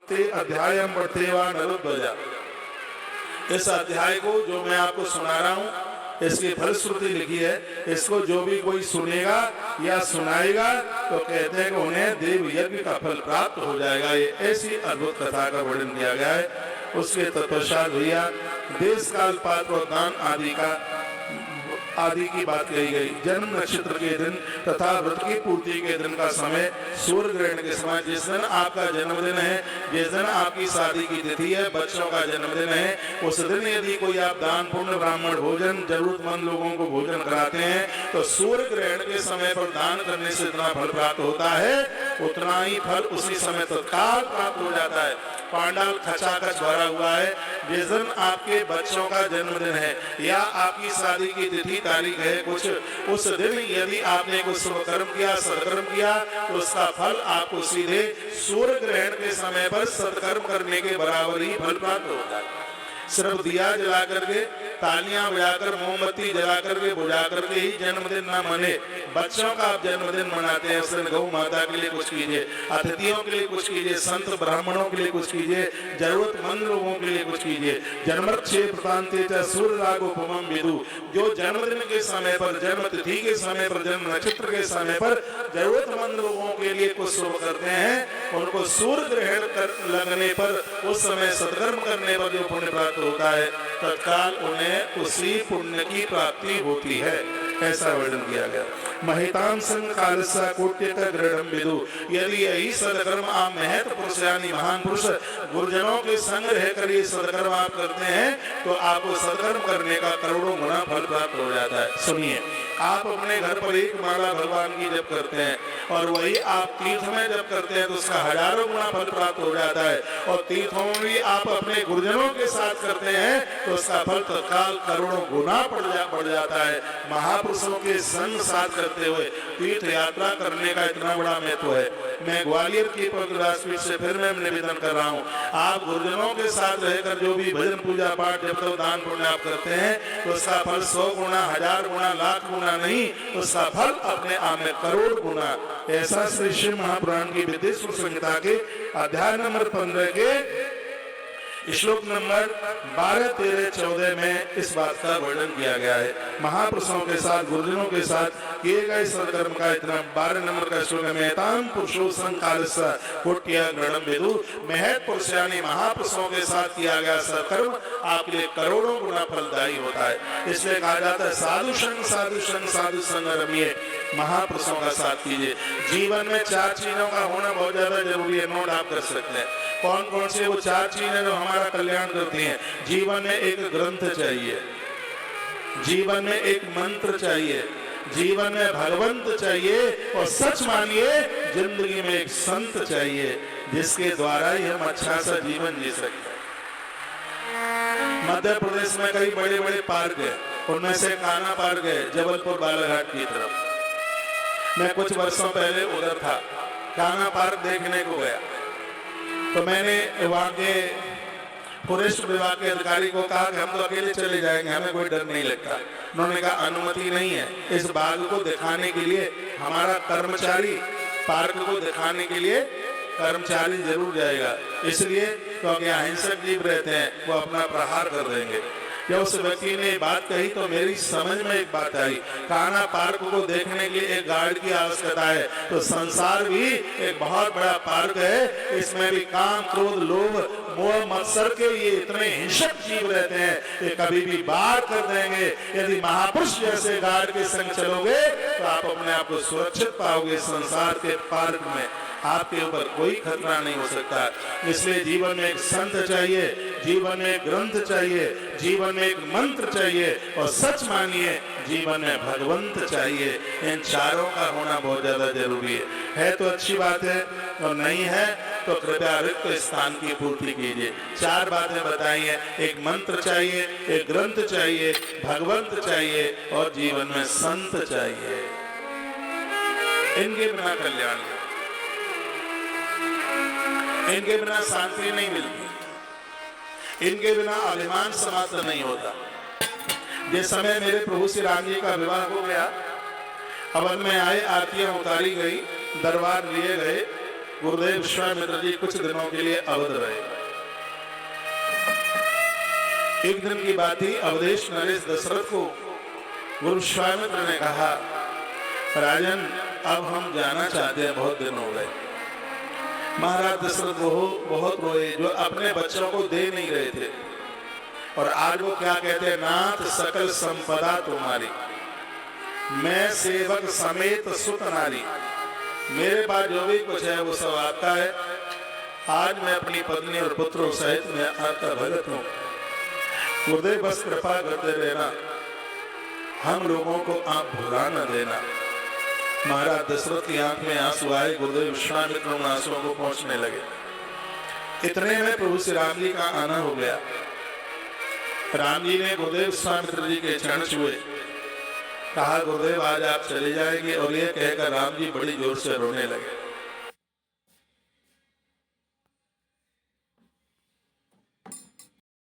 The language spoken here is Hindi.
अध्यायम पढ़ते वा नरुध्वजा। इस अध्याय को जो मैं आपको सुना रहा हूँ, इसकी फलश्रुति लिखी है। इसको जो भी कोई सुनेगा या सुनाएगा तो कहते हैं कि उन्हें देव यज्ञ का फल प्राप्त हो जाएगा। ये ऐसी अद्भुत कथा का वर्णन किया गया है। उसके तत्पश्चात भैया देश काल पात्र और दान आदि की बात कही गई। जन्म नक्षत्र के दिन तथा व्रत की पूर्ति के दिन का समय, सूर्य ग्रहण के समय, जिस दिन आपका जन्मदिन है, जिस दिन आपकी शादी की तिथि है, बच्चों का जन्मदिन है, उस दिन यदि कोई आप दान पुण्य ब्राह्मण भोजन जरूरतमंद लोगों को भोजन कराते हैं तो सूर्य ग्रहण के समय पर दान करने से इतना फल प्राप्त होता है, उतना ही फल उसी समय तत्काल प्राप्त हो जाता है। पांडाल खचाखच भरा हुआ है। जिस दिन आपके बच्चों का जन्मदिन है या आपकी शादी की तिथि तारीख है कुछ, उस दिन यदि आपने कुछ शुभ कर्म किया, सत्कर्म किया, तो उसका फल आपको सीधे सूर्य ग्रहण के समय पर सत्कर्म करने के बराबर ही फल प्राप्त होता है। सिर्फ दिया जला करके, तालियां बजाकर, मोमबत्ती जला करके, बुझा करके ही जन्मदिन ना मने। बच्चों का आप जन्मदिन मनाते हैं, उस दिन गौ माता के लिए कुछ कीजिए, अतिथियों के लिए कुछ कीजिए, संत ब्राह्मणों के लिए कुछ कीजिए, जरूरतमंद लोगों के लिए कुछ कीजिए। जन्मक्षे प्रतांते सूर्य रागोपमं विदु। जो जन्मदिन के समय पर, जन्म तिथि के समय पर, जन्म नक्षत्र के समय पर जरूरतमंद लोगों के लिए कुछ शुभ करते हैं, उनको सूर्य ग्रहण लगने पर, उस समय सत्कर्म करने पर जो पुण्य प्राप्त होता है, तत्काल उन्हें उसी पुण्य की प्राप्ति होती है। ऐसा वर्णन किया गया। महितां संग कालसा कोट्यक गृढ़ं विदु। यदि यही सदकर्म आप महत पुरुष यानी महान पुरुष गुरुजनों के संग रहकर ये सदकर्म आप करते हैं तो आपको सदकर्म करने का करोड़ों गुना फल प्राप्त हो जाता है। सुनिए, आप अपने घर पर एक माला भगवान की जप करते हैं और वही आप तीर्थ में जप करते हैं तो उसका हजारों गुना फल प्राप्त हो जाता है। और तीर्थों में भी आप अपने गुरुजनों के साथ करते हैं तो उसका फल तत्काल करोड़ों गुना बढ़ जाता है। महापुरुषों के संग साथ करते हुए तीर्थ यात्रा करने का इतना बड़ा महत्व है। मैं ग्वालियर की पवित्र से फिर मैं निवेदन कर रहा हूँ, आप गुरुजनों के साथ रहकर जो भी भजन पूजा पाठ जब तक दान पुण्य आप करते हैं तो उसका फल 100 गुना, 1000 गुना, लाख गुना नहीं, उसका फल अपने आप में करोड़ गुना। ऐसा श्री शिव महापुराण की विद्येश्वर संहिता के अध्याय नंबर 15 के श्लोक नंबर 12, 13, 14 में इस बात का वर्णन किया गया है। महापुरुषों के साथ, गुरुजनों के साथ किए गए सत्कर्म का इतना 12 नंबर का श्लोक है। महतां पुरुषो संकालस्य कोट्या गृढ़ं विदु। महत पुरुष यानी महापुरुषों के साथ किया गया सत्कर्म आपके लिए करोड़ों गुना फलदायी होता है। इसलिए कहा जाता है साधु संग साधु संग साधु संग रमिए। महापुरुषों का साथ कीजिए। जीवन में 4 चीजों का होना बहुत ज्यादा जरूरी है। नोट आप कर सकते हैं। कौन कौन से वो 4 चीजें जो हमारा कल्याण करती हैं? जीवन में एक ग्रंथ चाहिए, जीवन में एक मंत्र चाहिए, जीवन में भगवंत चाहिए और सच मानिए जिंदगी में एक संत चाहिए जिसके द्वारा ही हम अच्छा सा जीवन जी सकते हैं। मध्य प्रदेश में कई बड़े बड़े पार्क है, उनमें से कान्हा पार्क है जबलपुर बालाघाट की तरफ। मैं कुछ वर्षों पहले उधर था, कान्हा पार्क देखने को गया तो मैंने वहां के फॉरेस्ट विभाग के अधिकारी को कहा कि हम तो अकेले चले जाएंगे, हमें कोई डर नहीं लगता। उन्होंने कहा अनुमति नहीं है, इस बाघ को दिखाने के लिए हमारा कर्मचारी, पार्क को दिखाने के लिए कर्मचारी जरूर जाएगा, इसलिए क्योंकि अहिंसक जीव रहते हैं, वो अपना प्रहार कर देंगे। जब उस व्यक्ति ने बात कही तो मेरी समझ में एक बात आई, कान्हा पार्क को देखने के लिए एक गार्ड की आवश्यकता है, तो संसार भी एक बहुत बड़ा पार्क है। इसमें भी काम, क्रोध, लोभ, मोह, मत्सर के ये इतने हिंसक जीव रहते हैं कि कभी भी बाढ़ कर देंगे। यदि महापुरुष जैसे गार्ड के संग चलोगे तो आप अपने आप को सुरक्षित पाओगे। संसार के पार्क में आपके ऊपर कोई खतरा नहीं हो सकता। इसलिए जीवन में एक संत चाहिए, जीवन में एक ग्रंथ चाहिए, जीवन में एक मंत्र चाहिए और सच मानिए जीवन में भगवंत चाहिए। इन चारों का होना बहुत ज्यादा जरूरी है तो अच्छी बात है और नहीं है तो कृपया रिक्त स्थान की पूर्ति कीजिए। 4 बातें बताई हैं, एक मंत्र चाहिए, एक ग्रंथ चाहिए, भगवंत चाहिए और जीवन में संत चाहिए। इनके बिना कल्याण, इनके बिना शांति नहीं मिलती, इनके बिना अभिमान समाप्त नहीं होता। जिस समय मेरे प्रभु श्री राम जी का विवाह हो गया, अवध में आए, आरतियां उतारी गई, दरबार लिए गए गुरुदेव विश्वामित्र जी कुछ दिनों के लिए अवध रहे। एक दिन की बात थी, अवधेश नरेश दशरथ को गुरु विश्वामित्र ने कहा, राजन अब हम जाना चाहते हैं, बहुत दिन हो गए। महाराज दशरथ बहुत रोए, जो अपने बच्चों को दे नहीं रहे थे। और आज वो क्या कहते हैं, नाथ सकल संपदा तुम्हारी, मैं सेवक समेत सुत नारी, मेरे पास जो भी कुछ है वो सब आपका है। आज मैं अपनी पत्नी और पुत्रों सहित मैं आपका भगत हूँ। गुरुदेव बस कृपा करते रहना, हम लोगों को आप भुला न देना। महाराज दशरथ की आंख में आंसू आए, गुरुदेव विश्वामित्र उन आंसुओं को पहुंचने लगे। इतने में प्रभु श्री राम जी का आना हो गया। राम जी ने गुरुदेव विश्वामित्र जी के चरण छुए, कहा गुरुदेव आज आप चले जाएंगे। और ये कहकर राम जी बड़ी जोर से रोने लगे।